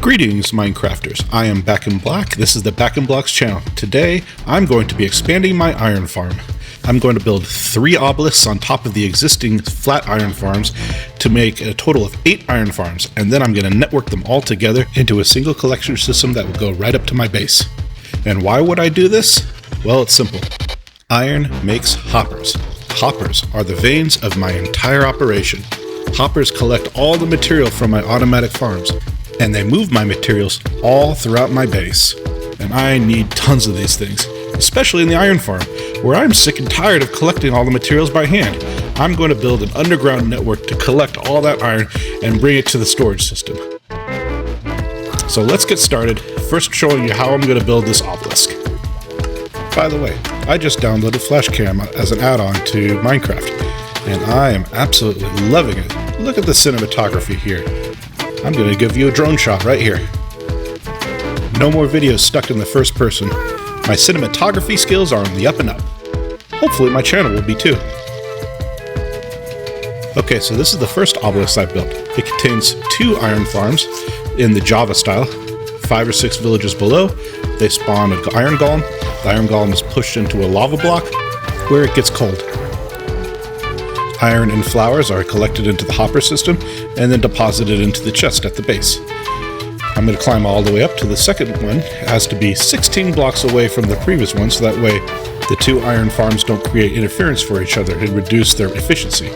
Greetings, Minecrafters. I am Back in Black. This is the Back in Blocks channel. Today, I'm going to be expanding my iron farm. I'm going to build 3 obelisks on top of the existing flat iron farms to make a total of 8 iron farms, and then I'm going to network them all together into a single collection system that will go right up to my base. And why would I do this? Well, it's simple. Iron makes hoppers. Hoppers are the veins of my entire operation. Hoppers collect all the material from my automatic farms, and they move my materials all throughout my base. And I need tons of these things, especially in the iron farm, where I'm sick and tired of collecting all the materials by hand. I'm going to build an underground network to collect all that iron and bring it to the storage system. So let's get started, first showing you how I'm going to build this obelisk. By the way, I just downloaded Flashcam as an add-on to Minecraft, and I am absolutely loving it. Look at the cinematography here. I'm going to give you a drone shot right here. No more videos stuck in the first person. My cinematography skills are on the up and up. Hopefully my channel will be too. Okay, so this is the first obelisk I built. It contains 2 iron farms in the Java style. 5 or 6 villages below, they spawn an iron golem. The iron golem is pushed into a lava block where it gets cold. Iron and flowers are collected into the hopper system and then deposited into the chest at the base. I'm going to climb all the way up to the second one. It has to be 16 blocks away from the previous one, so that way the 2 iron farms don't create interference for each other and reduce their efficiency.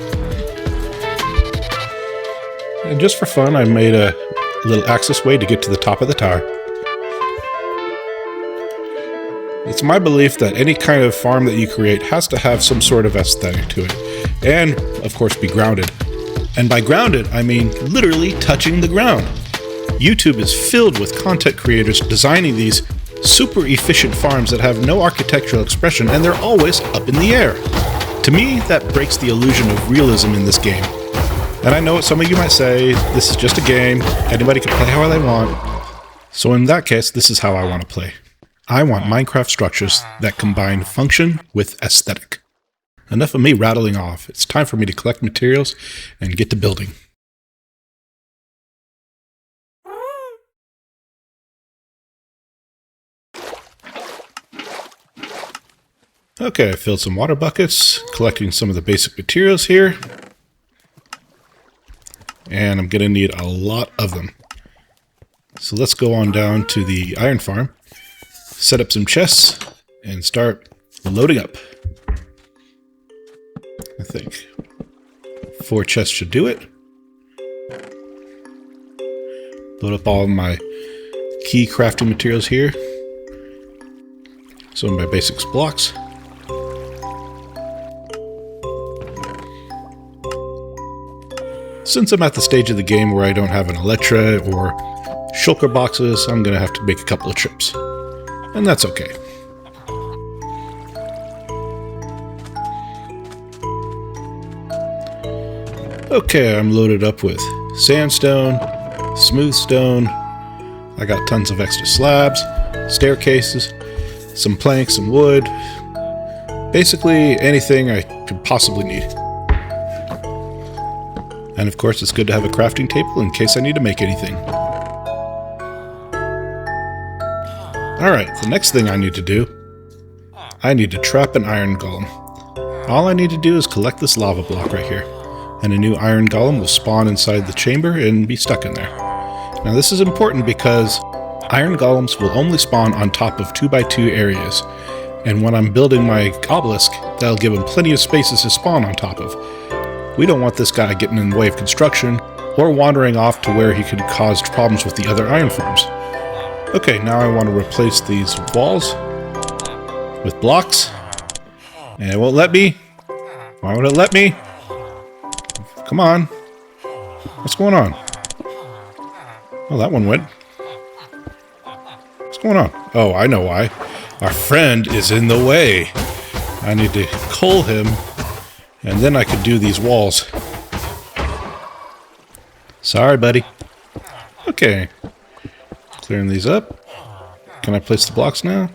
And just for fun, I made a little access way to get to the top of the tower. It's my belief that any kind of farm that you create has to have some sort of aesthetic to it, and of course be grounded. And by grounded, I mean literally touching the ground. YouTube is filled with content creators designing these super efficient farms that have no architectural expression, and they're always up in the air. To me, that breaks the illusion of realism in this game. And I know what some of you might say, this is just a game, anybody can play how they want. So in that case, this is how I want to play. I want Minecraft structures that combine function with aesthetic. Enough of me rattling off. It's time for me to collect materials and get to building. Okay, I filled some water buckets, collecting some of the basic materials here. And I'm going to need a lot of them. So let's go on down to the iron farm, set up some chests, and start loading up. I think 4 chests should do it. Load up all of my key crafting materials here. Some of my basics blocks. Since I'm at the stage of the game where I don't have an Elytra or shulker boxes, I'm going to have to make a couple of trips. And that's okay. Okay, I'm loaded up with sandstone, smooth stone. I got tons of extra slabs, staircases, some planks and wood. Basically anything I could possibly need. And of course, it's good to have a crafting table in case I need to make anything. Alright, the next thing I need to do, I need to trap an iron golem. All I need to do is collect this lava block right here, and a new iron golem will spawn inside the chamber and be stuck in there. Now this is important because iron golems will only spawn on top of 2x2 areas, and when I'm building my obelisk, that'll give them plenty of spaces to spawn on top of. We don't want this guy getting in the way of construction or wandering off to where he could cause problems with the other iron farms. Okay, now I want to replace these walls with blocks. And it won't let me. Why won't it let me? Come on. What's going on? Oh, that one went. What's going on? Oh, I know why. Our friend is in the way. I need to coal him. And then I could do these walls. Sorry, buddy. Okay. Clearing these up. Can I place the blocks now?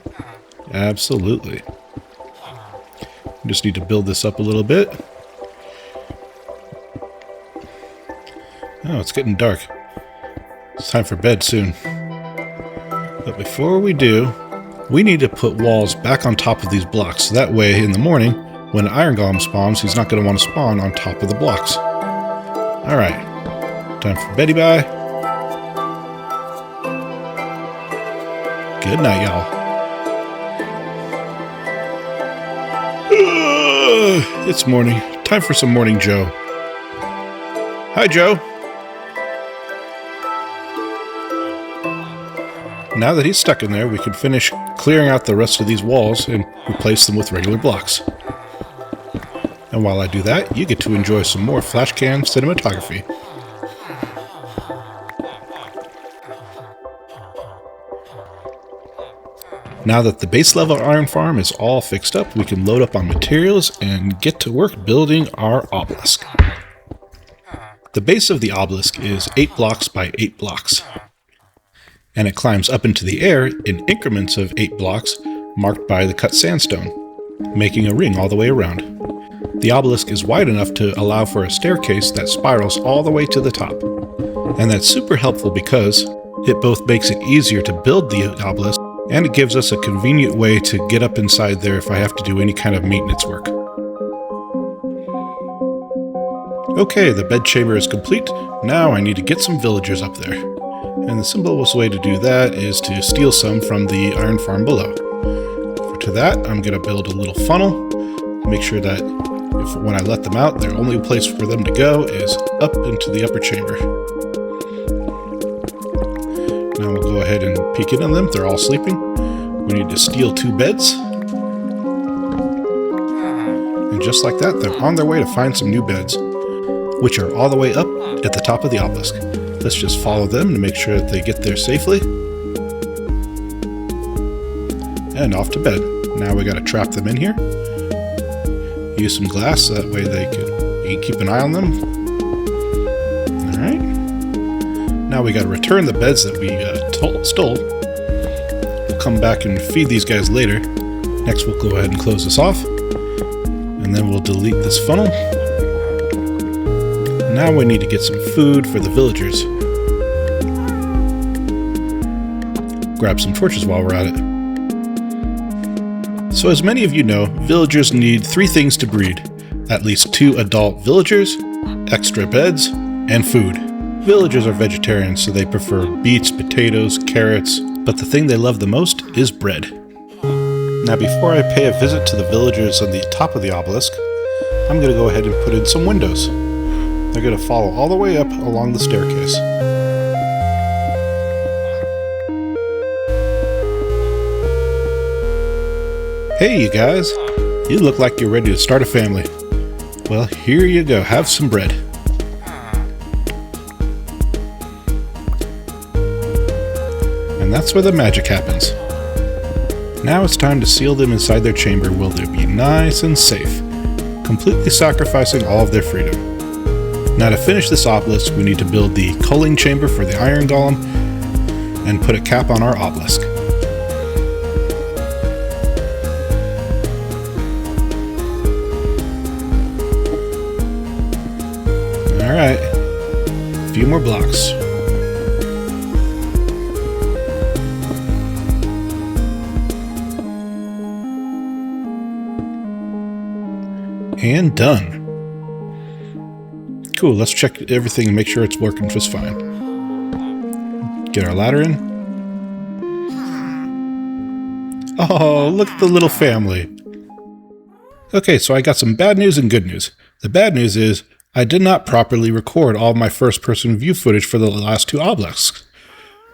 Absolutely. Just need to build this up a little bit. Oh, it's getting dark. It's time for bed soon. But before we do, we need to put walls back on top of these blocks. So that way, in the morning, when an iron golem spawns, he's not going to want to spawn on top of the blocks. Alright. Time for beddy bye. Good night, y'all. It's morning. Time for some Morning Joe. Hi, Joe. Now that he's stuck in there, we can finish clearing out the rest of these walls and replace them with regular blocks. And while I do that, you get to enjoy some more flashcam cinematography. Now that the base level iron farm is all fixed up, we can load up on materials and get to work building our obelisk. The base of the obelisk is 8 blocks by 8 blocks. And it climbs up into the air in increments of 8 blocks marked by the cut sandstone, making a ring all the way around. The obelisk is wide enough to allow for a staircase that spirals all the way to the top. And that's super helpful because it both makes it easier to build the obelisk and it gives us a convenient way to get up inside there if I have to do any kind of maintenance work. Okay, the bed chamber is complete. Now I need to get some villagers up there. And the simplest way to do that is to steal some from the iron farm below. To that, I'm going to build a little funnel. Make sure that when I let them out, the only place for them to go is up into the upper chamber. Now we'll go ahead and peek in on them. They're all sleeping. We need to steal 2 beds. And just like that, they're on their way to find some new beds, which are all the way up at the top of the obelisk. Let's just follow them to make sure that they get there safely. And off to bed. Now we gotta trap them in here. Use some glass so that way you can keep an eye on them. Alright. Now we gotta return the beds that we stole. We'll come back and feed these guys later. Next we'll go ahead and close this off. And then we'll delete this funnel. Now we need to get some food for the villagers. Grab some torches while we're at it. So as many of you know, villagers need 3 things to breed. At least 2 adult villagers, extra beds, and food. Villagers are vegetarians, so they prefer beets, potatoes, carrots, but the thing they love the most is bread. Now before I pay a visit to the villagers on the top of the obelisk, I'm going to go ahead and put in some windows. They're going to follow all the way up along the staircase. Hey you guys, you look like you're ready to start a family. Well, here you go, have some bread. And that's where the magic happens. Now it's time to seal them inside their chamber where they'll be nice and safe, completely sacrificing all of their freedom. Now to finish this obelisk, we need to build the culling chamber for the iron golem and put a cap on our obelisk. Alright, a few more blocks. And done. Cool, let's check everything and make sure it's working just fine. Get our ladder in. Oh, look at the little family. Okay, so I got some bad news and good news. The bad news is I did not properly record all my first-person view footage for the last 2 obelisks.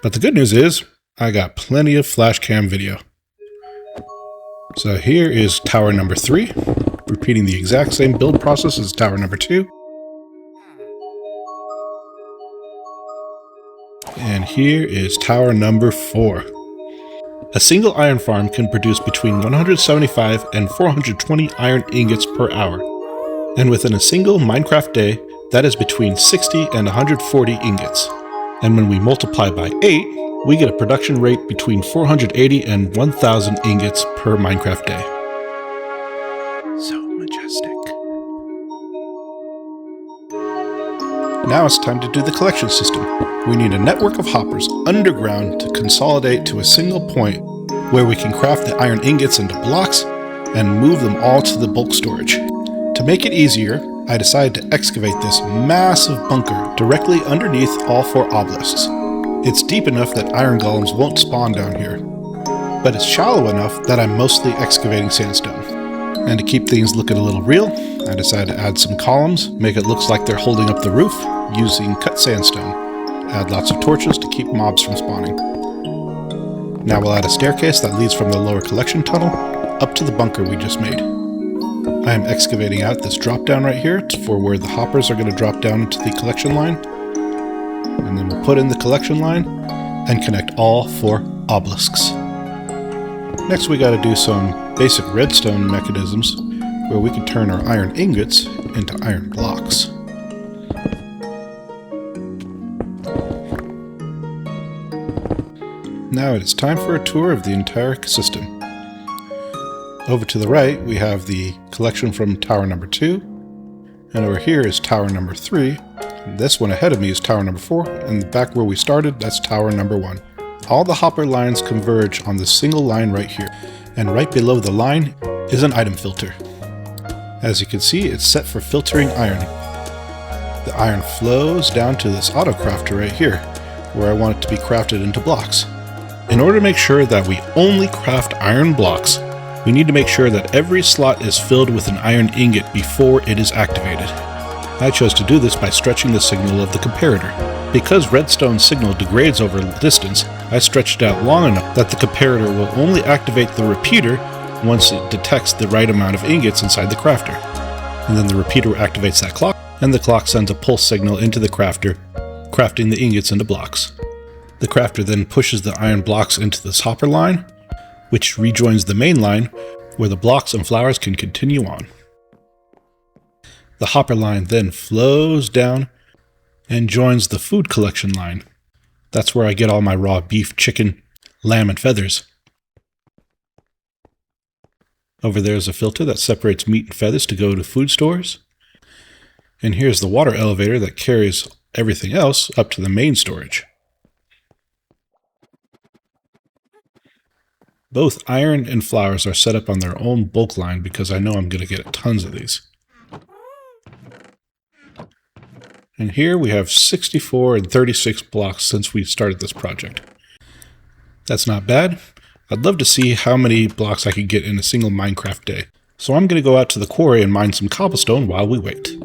But the good news is I got plenty of flashcam video. So here is tower number 3, repeating the exact same build process as tower number 2. And here is tower number 4. A single iron farm can produce between 175 and 420 iron ingots per hour. And within a single Minecraft day, that is between 60 and 140 ingots. And when we multiply by 8, we get a production rate between 480 and 1000 ingots per Minecraft day. So majestic. Now it's time to do the collection system. We need a network of hoppers underground to consolidate to a single point where we can craft the iron ingots into blocks and move them all to the bulk storage. To make it easier, I decided to excavate this massive bunker directly underneath all 4 obelisks. It's deep enough that iron golems won't spawn down here, but it's shallow enough that I'm mostly excavating sandstone. And to keep things looking a little real, I decided to add some columns, make it look like they're holding up the roof using cut sandstone. Add lots of torches to keep mobs from spawning. Now we'll add a staircase that leads from the lower collection tunnel up to the bunker we just made. I am excavating out this drop down right here for where the hoppers are going to drop down into the collection line. And then we'll put in the collection line and connect all 4 obelisks. Next we got to do some basic redstone mechanisms where we can turn our iron ingots into iron blocks. Now it is time for a tour of the entire system. Over to the right we have the collection from tower number 2, and over here is tower number 3. This one ahead of me is tower number 4, and back where we started, that's tower number 1. All the hopper lines converge on this single line right here, and right below the line is an item filter. As you can see, it's set for filtering iron. The iron flows down to this auto crafter right here, where I want it to be crafted into blocks. In order to make sure that we only craft iron blocks, we need to make sure that every slot is filled with an iron ingot before it is activated. I chose to do this by stretching the signal of the comparator. Because redstone's signal degrades over distance, I stretched it out long enough that the comparator will only activate the repeater once it detects the right amount of ingots inside the crafter. And then the repeater activates that clock, and the clock sends a pulse signal into the crafter, crafting the ingots into blocks. The crafter then pushes the iron blocks into this hopper line, which rejoins the main line, where the blocks and flowers can continue on. The hopper line then flows down and joins the food collection line. That's where I get all my raw beef, chicken, lamb, and feathers. Over there is a filter that separates meat and feathers to go to food stores. And here's the water elevator that carries everything else up to the main storage. Both iron and flowers are set up on their own bulk line because I know I'm going to get tons of these. And here we have 64 and 36 blocks since we started this project. That's not bad. I'd love to see how many blocks I could get in a single Minecraft day. So I'm going to go out to the quarry and mine some cobblestone while we wait.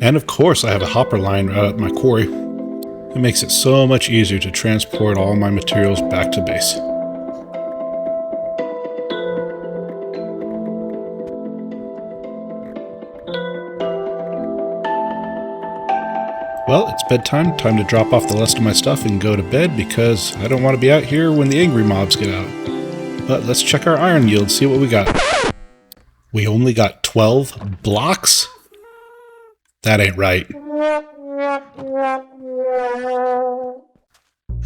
And of course I have a hopper line right at my quarry. It makes it so much easier to transport all my materials back to base. Well, it's bedtime, time to drop off the rest of my stuff and go to bed because I don't want to be out here when the angry mobs get out. But let's check our iron yield, see what we got. We only got 12 blocks? That ain't right.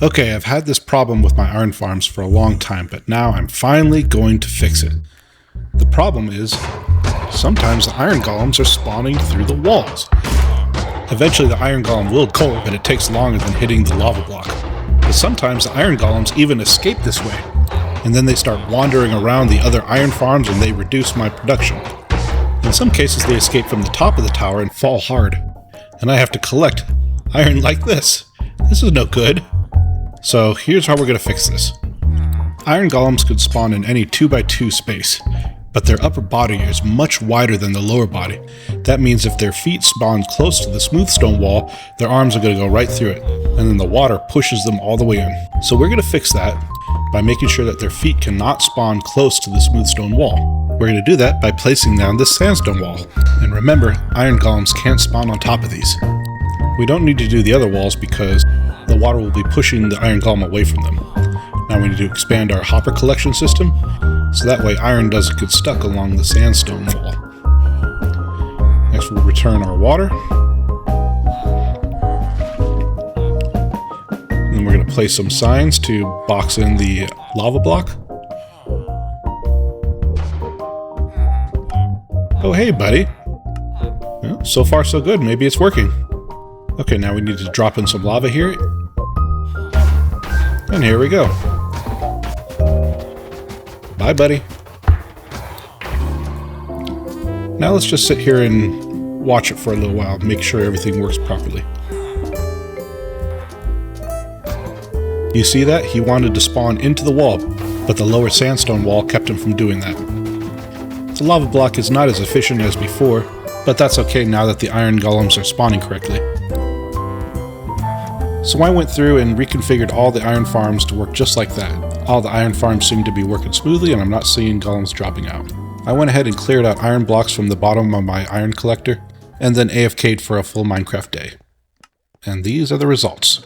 Okay, I've had this problem with my iron farms for a long time, but now I'm finally going to fix it. The problem is, sometimes the iron golems are spawning through the walls. Eventually the iron golem will go, but it takes longer than hitting the lava block. But sometimes the iron golems even escape this way, and then they start wandering around the other iron farms and they reduce my production. In some cases they escape from the top of the tower and fall hard, and I have to collect iron like this. This is no good. So here's how we're going to fix this. Iron golems could spawn in any 2x2 space, but their upper body is much wider than the lower body. That means if their feet spawn close to the smooth stone wall, their arms are going to go right through it, and then the water pushes them all the way in. So we're going to fix that by making sure that their feet cannot spawn close to the smooth stone wall. We're going to do that by placing down this sandstone wall. And remember, iron golems can't spawn on top of these. We don't need to do the other walls because the water will be pushing the iron golem away from them. Now we need to expand our hopper collection system, so that way iron doesn't get stuck along the sandstone wall. Next we'll return our water. place some signs to box in the lava block. Oh, hey, buddy. Well, so far so good. Maybe it's working. Okay, now we need to drop in some lava here. And here we go. Bye, buddy. Now let's just sit here and watch it for a little while, make sure everything works properly. You see that? He wanted to spawn into the wall, but the lower sandstone wall kept him from doing that. The lava block is not as efficient as before, but that's okay now that the iron golems are spawning correctly. So I went through and reconfigured all the iron farms to work just like that. All the iron farms seem to be working smoothly and I'm not seeing golems dropping out. I went ahead and cleared out iron blocks from the bottom of my iron collector, and then AFK'd for a full Minecraft day. And these are the results.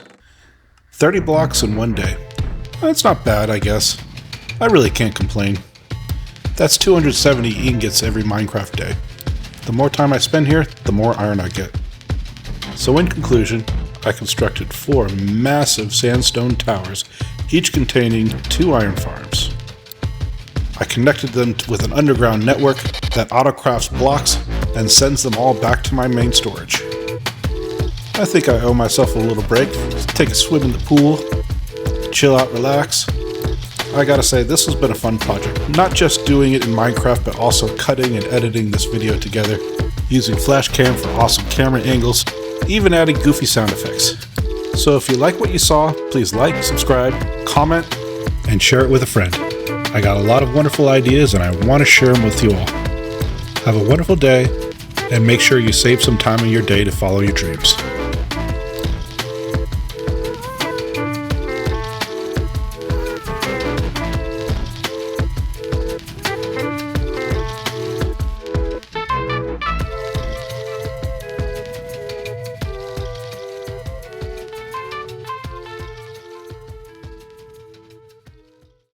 30 blocks in one day. That's not bad, I guess. I really can't complain. That's 270 ingots every Minecraft day. The more time I spend here, the more iron I get. So in conclusion, I constructed 4 massive sandstone towers, each containing 2 iron farms. I connected them with an underground network that autocrafts blocks and sends them all back to my main storage. I think I owe myself a little break, take a swim in the pool, chill out, relax. I gotta say, this has been a fun project. Not just doing it in Minecraft, but also cutting and editing this video together, using flash cam for awesome camera angles, even adding goofy sound effects. So if you like what you saw, please like, subscribe, comment, and share it with a friend. I got a lot of wonderful ideas and I want to share them with you all. Have a wonderful day, and make sure you save some time in your day to follow your dreams.